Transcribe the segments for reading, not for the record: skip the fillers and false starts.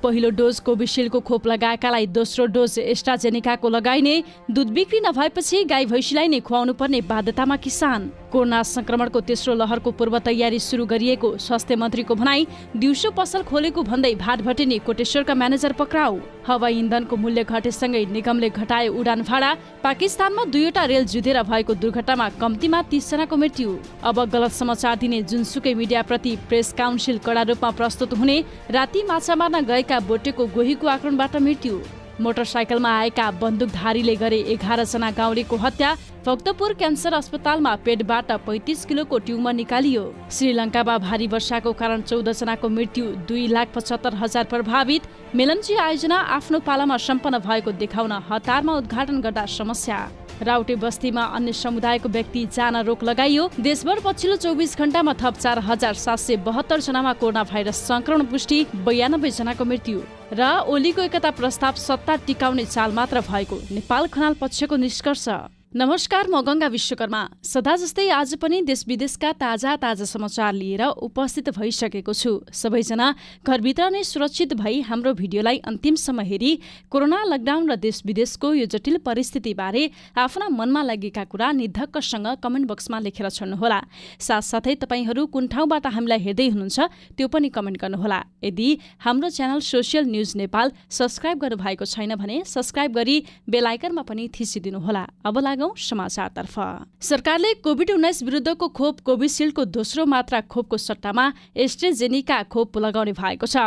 पहिलो डोज कोभिशिल्डको खोप लगाएकालाई दोस्रो डोज एस्ट्राजेनेकाको लगाइने, दुध बिक्री नभएपछि गाई भैँसीलाई नै खुवाउनु पर्ने बाध्यतामा किसान। कोरोना संक्रमणको तेस्रो लहरको पूर्व तयारी सुरु गरिएको स्वास्थ्य मन्त्रीको भनाई, दिउँसो पसल खोलेको भन्दै भाटभटेनी कोटेश्वरका म्यानेजर पक्राउ। हवाई इन्धनको मूल्य घटेसँगै निगमले घटाए उडान भाडा। पाकिस्तानमा 2वटा रेल जुधेर भएको दुर्घटनामा कम्तीमा 30 जनाको मृत्यु। अब गलत समाचार दिने जुनसुकै मिडियाप्रति प्रेस काउन्सिल कडा रूपमा प्रस्तुत हुने। राति माछा मार्न गएका बोटेको गोहीको आक्रमणबाट मृत्यु। मोटरसाइकलमा आएका बन्दुकधारीले गरे 11 जना गाउँलेको हत्या। भक्तपुर क्यान्सर अस्पतालमा पेटबाट 35 किलोको ट्युमर निकालियो। श्रीलङ्कामा भारी वर्षाको कारण 14 जनाको मृत्यु, 2,75,000 प्रभावित। मेलम्ची आयोजना आफ्नो पालामा सम्पन्न भएको देखाउन हतारमा उद्घाटन गर्दा समस्या। राउटे बस्तीमा अन्य समुदायको व्यक्ति जान रोक लगाइयो। देशभर पछिल्लो 24 घण्टामा थप 4,772 जनामा कोरोना भाइरस संक्रमण पुष्टि, 92 जनाको मृत्यु। र ओलीको एकता प्रस्ताव सत्ता टिकाउने चाल मात्र भएको नेपाल खनाल पक्षको निष्कर्ष। नमस्कार, म गंगा विश्वकर्मा। सदा जस्तै आज पनि देश विदेशका ताजा समाचार लिएर उपस्थित भइसकेको छु। सबैजना घरभित्र नै सुरक्षित भई हाम्रो भिडियोलाई अन्तिमसम्म हेरी कोरोना लकडाउन र देश विदेशको यो जटिल परिस्थितिबारे आफ्ना मनमा लागेका कुरा निधक्कसँग कमेन्ट बक्समा लेखेर छोड्नुहोला। साथसाथै तपाईहरू कुन ठाउँबाट हामीलाई हेर्दै हुनुहुन्छ त्यो पनि कमेन्ट गर्नुहोला। यदि हाम्रो channel social news Nepal subscribe गर्नुभएको छैन भने सब्स्क्राइब गरी बेल आइकनमा पनि थिचिदिनुहोला। अब समाचारतर्फ। सरकारले कोभिड-19 विरुद्धको खोप कोभिशिल्डको दोस्रो मात्रा खोपको सट्टामा एस्ट्राजेनेका खोप लगाउने भएको छ।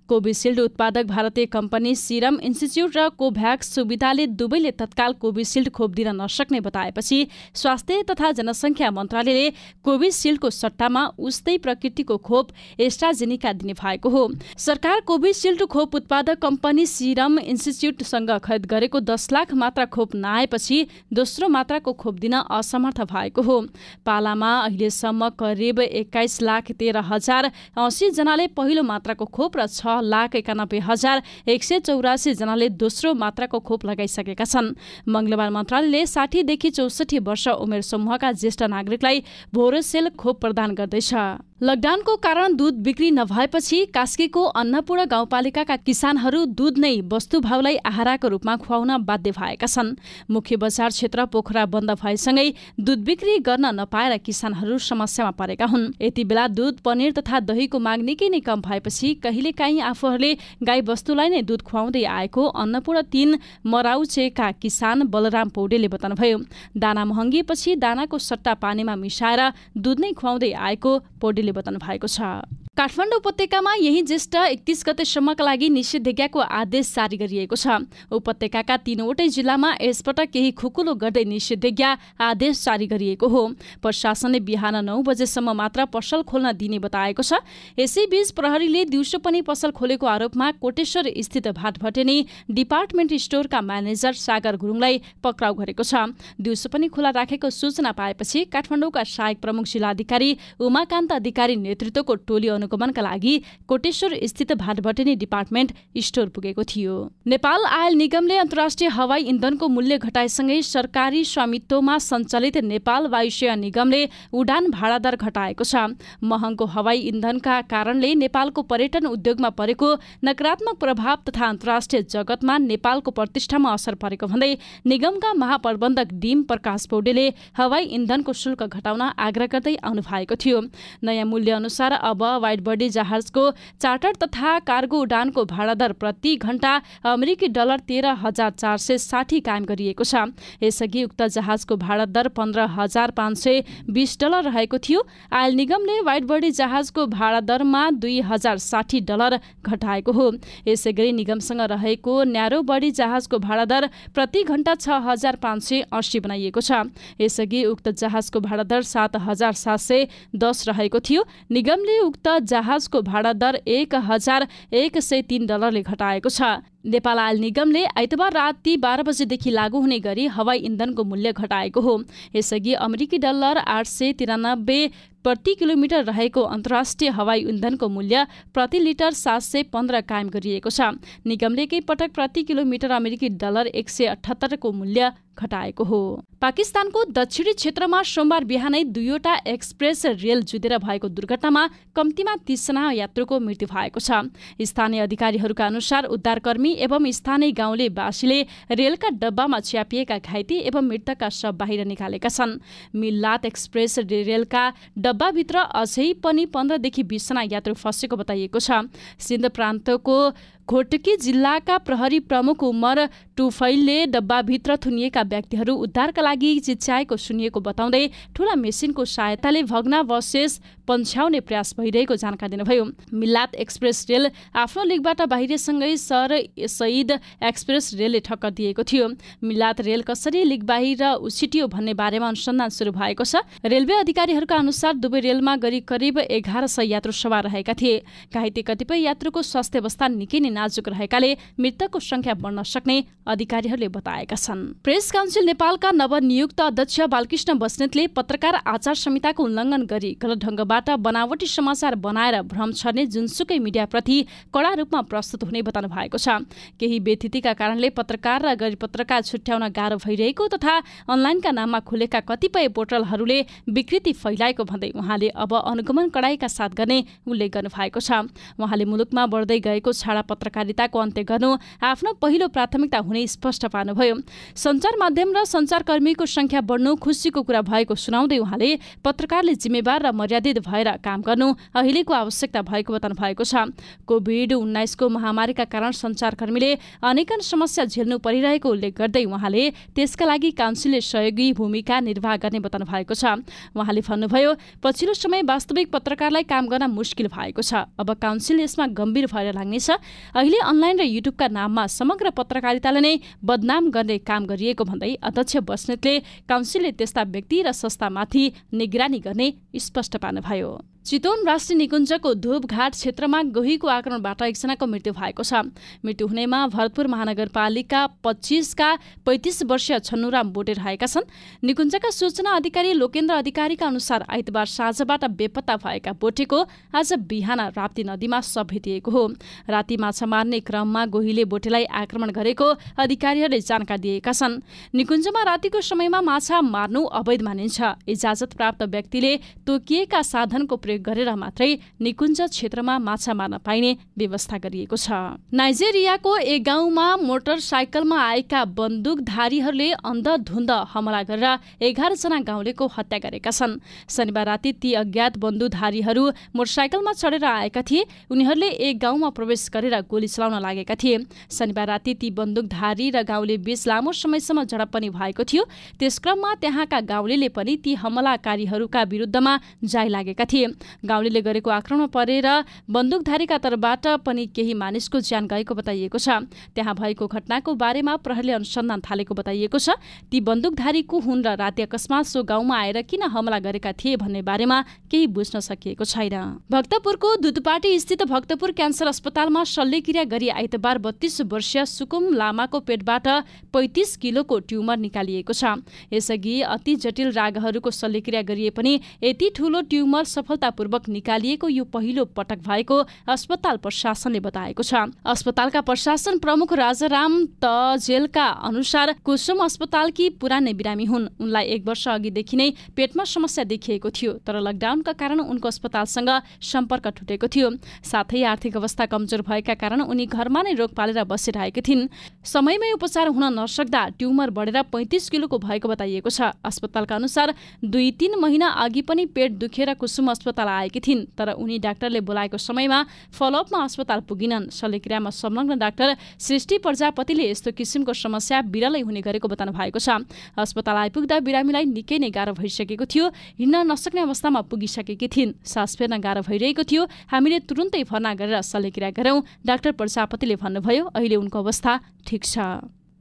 कोभिशिल्ड उत्पादक भारतीय कम्पनी सिरम इन्स्टिच्युट र कोभ्याक्स सुविधाले दुवैले तत्काल कोभिशिल्ड खोप दिन नसक्ने बताएपछि स्वास्थ्य तथा जनसङ्ख्या मन्त्रालयले कोभिशिल्डको सट्टामा उस्तै प्रकृतिको खोप एस्ट्राजेनेका दिने भएको हो। सरकार कोभिशिल्ड खोप उत्पादक कम्पनी सिरम इन्स्टिच्युटसँग खरिद गरेको 10 लाख मात्रा खोप नआएपछि दोस्रो मात्राको खोप दिन असमर्थ भएको हो। पालामा अहिलेसम्म करिब 21,13,080 जनाले पहिलो मात्राको खोप र 6,91,184 जनाले दोस्रो मात्राको खोप लगाइसकेका छन्। मंगलबार मन्त्रालयले 60 देखि 64 वर्ष उमेर समूहका ज्येष्ठ नागरिकलाई भोरोसेल खोप प्रदान गर्दैछ। लकडाउनको कारण दूध बिक्री नभएपछि कास्कीको अन्नपूर्ण गाउँपालिकाका किसानहरू दूध नै वस्तुभाउलाई आहाराको रूपमा खुवाउन बाध्य भएका छन्। मुख्य बजार क्षेत्र पोखरा बन्द भएसँगै दूध बिक्री गर्न नपाएर किसानहरू समस्यामा परेका हुन्। यति बेला दूध, पनिर तथा दहीको माग निकै नै कम भएपछि कहिलेकाहीँ आफूहरूले गाई वस्तुलाई नै दूध खुवाउँदै आएको अन्नपूर्ण 3 मराउचेका किसान बलराम पौडेलले बताउनुभयो। दाना महँगिएपछि दानाको सट्टा पानीमा मिसाएर दूध नै खुवाउँदै आएको पौडेलले बताउनु भएको छ। काठमाडौँ उपत्यकामा यही ज्येष्ठ 31 गतेसम्मका लागि निषेधाज्ञाको आदेश जारी गरिएको छ। उपत्यकाका 3वटै जिल्लामा यसपटक केही खुकुलो गर्दै निषेधाज्ञा आदेश जारी गरिएको हो। प्रशासनले बिहान 9 बजेसम्म मात्र पसल खोल्न दिने बताएको छ। यसैबीच प्रहरीले दिउँसो पनि पसल खोलेको आरोपमा कोटेश्वर स्थित भाटभटेनी डिपार्टमेन्ट स्टोरका म्यानेजर सागर गुरुङलाई पक्राउ गरेको छ। दिउँसो पनि खुला राखेको सूचना पाएपछि काठमाडौँका सहायक प्रमुख जिल्लाधिकारी उमाकान्त अधिकारी नेतृत्वको टोली अनुगमनका लागि कोटेश्वर स्थित भाटभटेनी डिपार्टमेन्ट स्टोर पुगेको थियो। नेपाल आयल निगमले अन्तर्राष्ट्रिय हवाई इन्धनको मूल्य घटाएसँगै सरकारी स्वामित्वमा सञ्चालित नेपाल वायुसेवा निगमले उडान भाडा दर घटाएको छ। महँगो हवाई इन्धनका कारणले नेपालको पर्यटन उद्योगमा परेको नकारात्मक प्रभाव तथा अन्तर्राष्ट्रिय जगतमा नेपालको प्रतिष्ठामा असर परेको भन्दै निगमका महाप्रबन्धक डीम प्रकाश पौडेलले हवाई इन्धनको शुल्क घटाउन आग्रह गर्दै आउनु भएको थियो। नयाँ मूल्य अनुसार अब वाइड बडी जहाजको चार्टर तथा कार्गो उडानको भाडा दर प्रति घण्टा अमेरिकी डलर 13,460 कायम गरिएको छ। यसअघि उक्त जहाजको भाडा दर 15,520 डलर रहेको थियो। आयल निगमले वाइड बडी जहाजको भाडा दरमा 2,060 डलर घटाएको हो। यसैगरी निगमसँग रहेको न्यारो बडी जहाजको भाडा दर प्रति घण्टा 6,580 बनाइएको छ। यसअघि उक्त जहाजको भाडा दर 7,710 रहेको थियो। निगमले उक्त जहाजको भाडा दर 1,103 डलरले घटाएको छ। नेपाल आयल निगमले आइतबार राति 12 बजेदेखि लागू हुने गरी हवाई इन्धनको मूल्य घटाएको हो। यसअघि अमेरिकी डलर 893 प्रति किलोमिटर रहेको अन्तर्राष्ट्रिय हवाई इन्धनको मूल्य प्रति लिटर 715 कायम गरिएको छ। निगमले एकै पटक प्रति किलोमिटर अमेरिकी डलर 178 को मूल्य घटाएको हो। पाकिस्तानको दक्षिणी क्षेत्रमा सोमबार बिहानै 2वटा एक्सप्रेस रेल जुधेर भएको दुर्घटनामा कम्तीमा 30 जना यात्रुको मृत्यु भएको छ। स्थानीय अधिकारीहरूका अनुसार उद्धारकर्मी एवं स्थानीय गाउँलेवासीले रेलका डब्बामा च्यापिएका घाइते एवं मृतकका शव बाहिर निकालेका छन्। मिल्लात एक्सप्रेस रेलका डब्बाभित्र अझै पनि 15 देखि 20 जना यात्रु फँसेको बताइएको छ। सिन्ध प्रान्तको घोटकी जिल्लाका प्रहरी प्रमुख उमर टुफैलले डब्बाभित्र थुनिएका व्यक्तिहरू उद्धारका लागि चिच्याएको सुनिएको बताउँदै ठूला मेसिनको सहायताले भग्नावशेष पन्छ्याउने प्रयास भइरहेको जानकारी दिनुभयो। मिल्लात एक्सप्रेस रेल आफ्नो लिगबाट बाहिरसँगै सर सईद एक्सप्रेस रेलले ठक्कर दिएको थियो। मिल्लात रेल कसरी लिग बाहिर उछिटियो भन्ने बारेमा अनुसन्धान सुरु भएको छ। रेलवे अधिकारीहरूका अनुसार दुवै रेलमा करिब 1100 यात्रु सवार रहेका थिए। घाइते कतिपय यात्रुको स्वास्थ्य अवस्था निकै नै नाजुक रहेकाले मृतकको संख्या बढ्न सक्ने अधिकारीहरूले बताएका छन्। प्रेस काउन्सिल नेपालका नवनियुक्त अध्यक्ष बालकृष्ण बस्नेतले पत्रकार आचार संहिताको उल्लङ्घन गरी गलत ढङ्गबाट बनावटी समाचार बनाएर भ्रम छर्ने जुनसुकै मिडियाप्रति कडा रूपमा प्रस्तुत हुने बताउनु भएको छ। केही व्यतिथिका कारणले पत्रकार र गैर पत्रकार छुट्याउन गाह्रो भइरहेको तथा अनलाइनका नाममा खुलेका कतिपय पोर्टलहरूले विकृति फैलाएको भन्दै उहाँले अब अनुगमन कडाइका साथ गर्ने उल्लेख गर्नु भएको छ। उहाँले मुलुकमा बढ्दै गएको छाडा पत्रकारिताको अन्त्य गर्नु आफ्नो पहिलो प्राथमिकता हुने स्पष्ट पार्नुभयो। सञ्चार माध्यम र सञ्चारकर्मीको संख्या बढ्नु खुसीको कुरा भएको सुनाउँदै उहाँले पत्रकारले जिम्मेवार र मर्यादित भएर काम गर्नु अहिलेको आवश्यकता भएको बताउनु भएको छ। कोभिड-19 को महामारीका कारण सञ्चारकर्मीले अनेकन समस्या झेल्नु परिरहेको उल्लेख गर्दै उहाँले त्यसका लागि काउन्सिलले सहयोगी भूमिका निर्वाह गर्ने बताउनु भएको छ। उहाँले भन्नुभयो, पछिल्लो समय वास्तविक पत्रकारलाई काम गर्न मुस्किल भएको छ। अब काउन्सिल यसमा गम्भीर भएर लाग्नेछ। अहिले अनलाइन र युट्युबका नाममा समग्र पत्रकारितालाई नै बदनाम गर्ने काम गरिएको भन्दै अध्यक्ष बस्नेतले काउन्सिलले त्यस्ता व्यक्ति र संस्थामाथि निगरानी गर्ने स्पष्ट पार्नुभयो। चितवन राष्ट्रिय निकुञ्जको धुपघाट क्षेत्रमा गोहीको आक्रमणबाट एकजनाको मृत्यु भएको छ। मृत्यु हुनेमा भरतपुर महानगरपालिका 25 का 35 वर्षीय छन्नुराम बोटे रहेका छन्। निकुञ्जका सूचना अधिकारी लोकेन्द्र अधिकारीका अनुसार आइतबार साँझबाट बेपत्ता भएका बोटेको आज बिहान राप्ती नदीमा शव भेटिएको हो। राति माछा मार्ने क्रममा गोहीले बोटेलाई आक्रमण गरेको अधिकारीहरूले जानकारी दिएका छन्। निकुञ्जमा रातिको समयमा माछा मार्नु अवैध मानिन्छ। इजाजत प्राप्त व्यक्तिले तोकिएका साधनको प्रयोग गरेर मात्रै निकुञ्ज क्षेत्रमा माछा मार्न पाइने व्यवस्था गरिएको छ। नाइजेरियाको एक गाउँमा मोटरसाइकलमा आएका बन्दुकधारीहरूले अन्धधुन्द हमला गरेर 11 जना गाउँलेको हत्या गरेका छन्। शनिबार राति ती अज्ञात बन्दुकधारीहरू मोटरसाइकलमा चढेर आएका थिए। उनीहरूले एक गाउँमा प्रवेश गरेर गोली चलाउन लागेका थिए। शनिबार राति ती बन्दुकधारी र गाउँले बीच लामो समयसम्म झडप पनि भएको थियो। त्यसक्रममा त्यहाँका गाउँलेले पनि ती हमलाकारीहरूका विरुद्धमा जाइ लागेका थिए। गाउँलेले गरेको आक्रमण परेर बन्दुकधारीका तर्फबाट पनि केही मानिसको ज्यान गएको बताइएको छ। त्यहाँ भएको घटनाको बारेमा प्रहरीले अनुसन्धान थालेको बताइएको छ। ती बन्दुकधारी को हुन् र राति अकस्मात सो गाउँमा आएर किन हमला गरेका थिए भन्ने बारेमा केही बुझ्न सकिएको छैन। भक्तपुरको दुधपाटी स्थित भक्तपुर क्यान्सर अस्पतालमा शल्यक्रिया गरी आइतबार 32 वर्षीय सुकुम लामाको पेटबाट 35 किलोको ट्युमर निकालिएको छ। यसअघि अति जटिल रागहरूको शल्यक्रिया गरिए पनि यति ठूलो ट्युमर सफलतापूर्वक निकालिएको यो पहिलो पटक भएको अस्पताल प्रशासनले बताएको छ। अस्पतालका प्रशासन प्रमुख राजाराम तजेलका अनुसार कुसुम अस्पतालकी पुरानै बिरामी हुन्। उनलाई 1 वर्ष अघिदेखि नै पेटमा समस्या देखिएको थियो, तर लकडाउनका कारण उनको अस्पतालसँग सम्पर्क टुटेको थियो। साथै आर्थिक अवस्था कमजोर भएका कारण उनी घरमा नै रोग पालेर बसिरहेकी थिइन्। समयमै उपचार हुन नसक्दा ट्युमर बढेर 35 किलोको भएको बताइएको छ। अस्पतालका अनुसार 2-3 महिना अघि पनि पेट दुखेर कुसुम अस्पताल आएकी थिइन्, तर उनी डाक्टरले बोलाएको समयमा फलोअपमा अस्पताल पुगिनन्। शल्यक्रियामा संलग्न डाक्टर सृष्टि प्रजापतिले यस्तो किसिमको समस्या बिरलै हुने गरेको बताउनु भएको छ। अस्पताल आइपुग्दा बिरामीलाई निकै नै गाह्रो भइसकेको थियो। हिँड्न नसक्ने अवस्थामा पुगिसकेकी थिइन्। सास फेर्न गाह्रो भइरहेको थियो। हामीले तुरुन्तै भर्ना गरेर शल्यक्रिया गरौँ, डाक्टर प्रजापतिले भन्नुभयो। अहिले उनको अवस्था ठिक छ।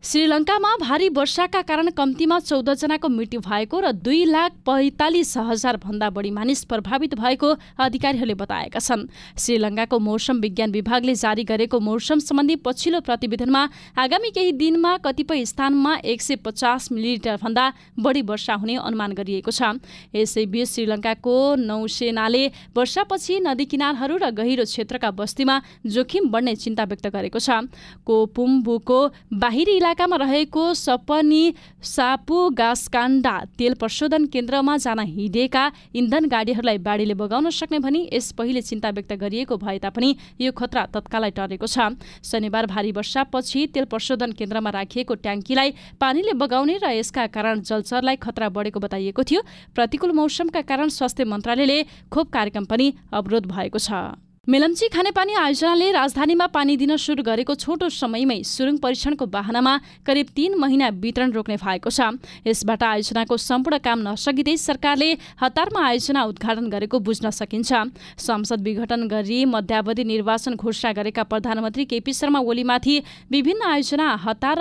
श्रीलङ्कामा भारी वर्षाका कारण कम्तीमा 14 जनाको मृत्यु भएको र 2,45,000 भन्दा बढी मानिस प्रभावित भएको अधिकारीहरूले बताएका छन्। श्रीलङ्काको मौसम विज्ञान विभागले जारी गरेको मौसम सम्बन्धी पछिल्लो प्रतिवेदनमा आगामी केही दिनमा कतिपय स्थानमा 150 मिलिमिटर भन्दा बढी वर्षा हुने अनुमान गरिएको छ। यसैबीच श्रीलङ्काको नौसेनाले वर्षापछि नदी किनारहरू र गहिरो क्षेत्रका बस्तीमा जोखिम बढ्ने चिन्ता व्यक्त गरेको छ। कोपुम्बुको बाहिरी इलाकामा रहेको सपनी सापु गासकाण्डा तेल प्रशोधन केन्द्रमा जान हिँडेका इन्धन गाडीहरूलाई बाढीले बगाउन सक्ने भनी यस पहिले चिन्ता व्यक्त गरिएको भए तापनि यो खतरा तत्कालै टरेको छ। शनिबार भारी वर्षापछि तेल प्रशोधन केन्द्रमा राखिएको ट्याङ्कीलाई पानीले बगाउने र यसका कारण जलचरलाई खतरा बढेको बताइएको थियो। प्रतिकूल मौसमका कारण स्वास्थ्य मन्त्रालयले खोप कार्यक्रम पनि अवरोध भएको छ। मेलम्ची खानेपानी आयोजनाले राजधानीमा पानी दिन सुरु गरेको छोटो समयमै सुरुङ परीक्षणको बहानामा करिब 3 महिना वितरण रोक्ने भएको छ। यसबाट आयोजनाको सम्पूर्ण काम नसकिँदै सरकारले हतारमा आयोजना उद्घाटन गरेको बुझ्न सकिन्छ। संसद विघटन गरी मध्यावधि निर्वाचन घोषणा गरेका प्रधानमन्त्री केपी शर्मा ओलीमाथि विभिन्न आयोजना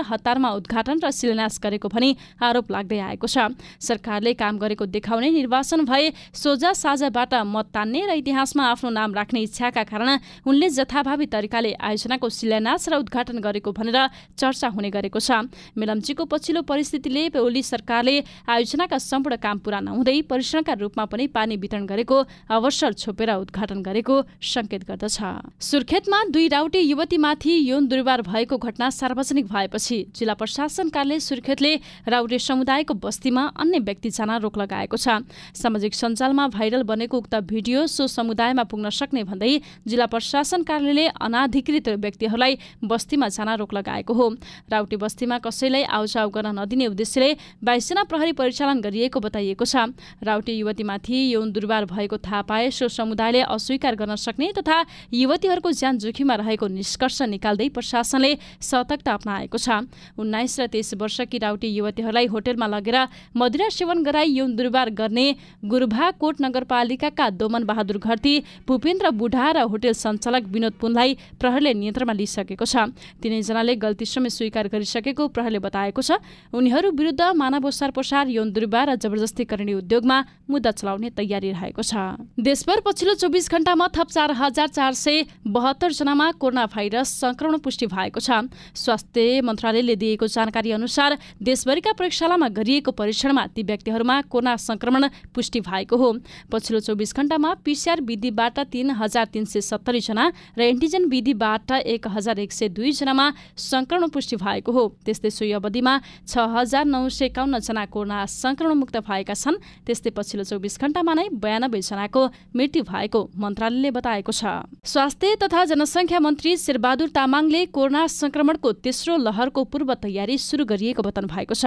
हतारमा उद्घाटन र शिलान्यास गरेको भनी आरोप लाग्दै आएको छ। सरकारले काम गरेको देखाउने, निर्वाचन भए सोझा साझाबाट मत तान्ने र इतिहासमा आफ्नो नाम राख्ने इच्छा कारण उनले जथाभावी तरिकाले आयोजनाको शिलान्यास र उद्घाटन गरेको भनेर चर्चा हुने गरेको छ। मेलम्चीको पछिल्लो परिस्थितिले ओली सरकारले आयोजनाका सम्पूर्ण काम पूरा नहुँदै परीक्षणका रूपमा पनि पानी वितरण गरेको अवसर छोपेर उद्घाटन गरेको संकेत गर्दछ। सुर्खेतमा 2 राउटे युवतीमाथि यौन दुर्व्यवहार भएको घटना सार्वजनिक भएपछि जिल्ला प्रशासन कार्यालय सुर्खेतले राउटे समुदायको बस्तीमा अन्य व्यक्ति जान रोक लगाएको छ। सामाजिक सञ्जालमा भाइरल बनेको उक्त भिडियो सो समुदायमा पुग्न सक्ने भन्दै जिल्ला प्रशासन कार्यालयले अनाधिकृत व्यक्तिहरूलाई बस्तीमा जान रोक लगाएको हो। राउटे बस्तीमा कसैलाई आउजाउ गर्न नदिने उद्देश्यले 22 जना प्रहरी परिचालन गरिएको बताइएको छ। राउटे युवतीमाथि यौन दुर्व्यवहार भएको थाहा पाए सो समुदायले अस्वीकार गर्न सक्ने तथा युवतीहरूको ज्यान जोखिममा रहेको निष्कर्ष निकाल्दै प्रशासनले सतर्कता अपनाएको छ। 19 र 23 वर्षकी राउटे युवतीहरूलाई होटेलमा लगेर मदिरा सेवन गराई यौन दुर्व्यवहार गर्ने गुरुभाकोट नगरपालिकाका दोमन बहादुर घरती, भूपेन्द्र बुढा र होटेल सञ्चालक विनोद पुनलाई प्रहरीले नियन्त्रणमा लिइसकेको छ। तीनैजनाले गल्ती समेत स्वीकार गरिसकेको प्रहरीले बताएको छ। उनीहरू विरुद्ध मानव ओसार यौन दुर्व्यवहार र जबरजस्ती गर्ने उद्योगमा मुद्दा चलाउने तयारी रहेको छ। देशभर पछिल्लो 24 घण्टामा थप 4,472 जनामा कोरोना भाइरस संक्रमण पुष्टि भएको छ। स्वास्थ्य मन्त्रालयले दिएको जानकारी अनुसार देशभरिका प्रयोगशालामा गरिएको परीक्षणमा ती व्यक्तिहरूमा कोरोना संक्रमण पुष्टि भएको हो। पछिल्लो 24 घण्टामा पीसीआर विधिबाट 3,370 जना र एन्टिजेन विधिबाट 1,102 जनामा संक्रमण पुष्टि भएको हो। त्यस्तै सोही अवधिमा 6,951 जना कोरोना संक्रमण मुक्त भएका छन्। त्यस्तै पछिल्लो 24 घण्टामा नै 92 जनाको मृत्यु भएको मन्त्रालयले बताएको छ। स्वास्थ्य तथा जनसङ्ख्या मन्त्री शेरबहादुर तामाङले कोरोना संक्रमणको तेस्रो लहरको पूर्व तयारी सुरु गरिएको बताउनु भएको छ।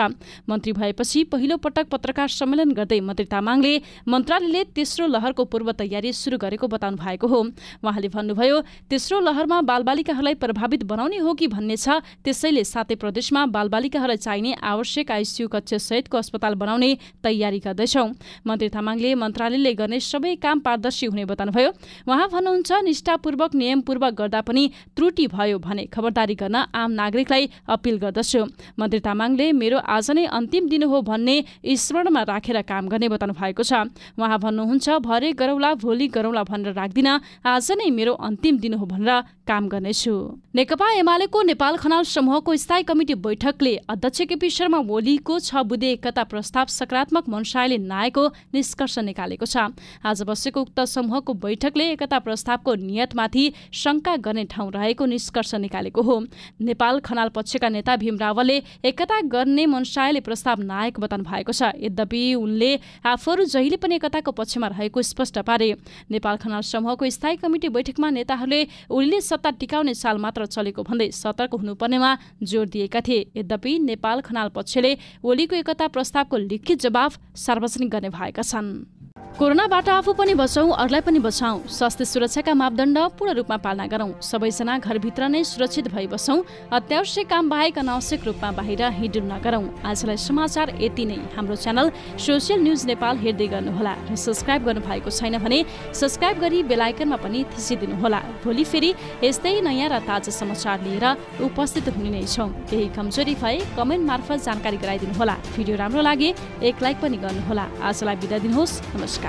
मन्त्री भएपछि पहिलो पटक पत्रकार सम्मेलन गर्दै मन्त्री तामाङले मन्त्रालयले तेस्रो लहरको पूर्व तयारी सुरु गरेको बताउनु भएको हो। उहाँले भन्नुभयो, तेस्रो लहरमा बालबालिकाहरूलाई प्रभावित बनाउने हो कि भन्ने छ। त्यसैले 7 प्रदेशमा बालबालिकाहरूलाई चाहिने आवश्यक आइसियु कक्ष सहितको अस्पताल बनाउने तयारी गर्दैछौँ। मन्त्री तामाङले मन्त्रालयले गर्ने सबै काम पारदर्शी हुने बताउनुभयो। उहाँ भन्नुहुन्छ, निष्ठापूर्वक नियमपूर्वक गर्दा पनि त्रुटि भयो भने खबरदारी गर्न आम नागरिकलाई अपिल गर्दछु। मन्त्री तामाङले मेरो आज नै अन्तिम दिन हो भन्ने स्मरणमा राखेर काम गर्ने बताउनु भएको छ। उहाँ भन्नुहुन्छ, भरे गरौला भोलि गरौला भनेर राख्दिन, आज नै मेरो अन्तिम दिन हो भनेर काम गर्नेछु। नेकपा एमालेको नेपाल खनाल समूहको स्थायी कमिटी बैठकले अध्यक्ष केपी शर्मा ओलीको 6 बुँदे एकता प्रस्ताव सकारात्मक मनसायले नआएको निष्कर्ष निकालेको छ। आज बसेको उक्त समूहको बैठकले एकता प्रस्तावको नियतमाथि शंका गर्ने ठाउँ रहेको निष्कर्ष निकालेको हो। नेपाल खनाल पक्षका नेता भीम रावलले एकता गर्ने मनसायले प्रस्ताव नआएको बताउनु भएको छ। यद्यपि उनले आफूहरू जहिले पनि एकताको पक्षमा रहेको स्पष्ट पारे। नेपाल खनाल समूहको स्थायी कमिटी बैठकमा नेताहरूले ओलीले सत्ता टिकाउने साल मात्र चलेको भन्दै सतर्क हुनुपर्नेमा जोड दिएका थिए। यद्यपि नेपाल खनाल पक्षले ओलीको एकता प्रस्तावको लिखित जवाफ सार्वजनिक गर्ने भएका छन्। कोरोनाबाट आफू पनि बचौँ, अरूलाई पनि बचाउँ। स्वास्थ्य सुरक्षाका मापदण्ड पूर्ण रूपमा पालना गरौँ। सबैजना घरभित्र नै सुरक्षित भई बसौँ। अत्यावश्यक काम बाहेक अनावश्यक रूपमा बाहिर हिँड्डुल नगरौँ। आजलाई समाचार यति नै। हाम्रो च्यानल सोसियल न्युज नेपाल हेर्दै गर्नुहोला र सब्स्क्राइब गर्नुभएको छैन भने सब्स्क्राइब गरी बेल आइकनमा पनि थिचिदिनुहोला। भोलि फेरि यस्तै नयाँ र ताजा समाचार लिएर उपस्थित हुने नै छौँ। केही कमजोरी भए कमेन्ट मार्फत जानकारी गराइदिनुहोला। भिडियो राम्रो लागे एक लाइक पनि गर्नुहोला। आजलाई बिदा दिनुहोस्। नमस्कार।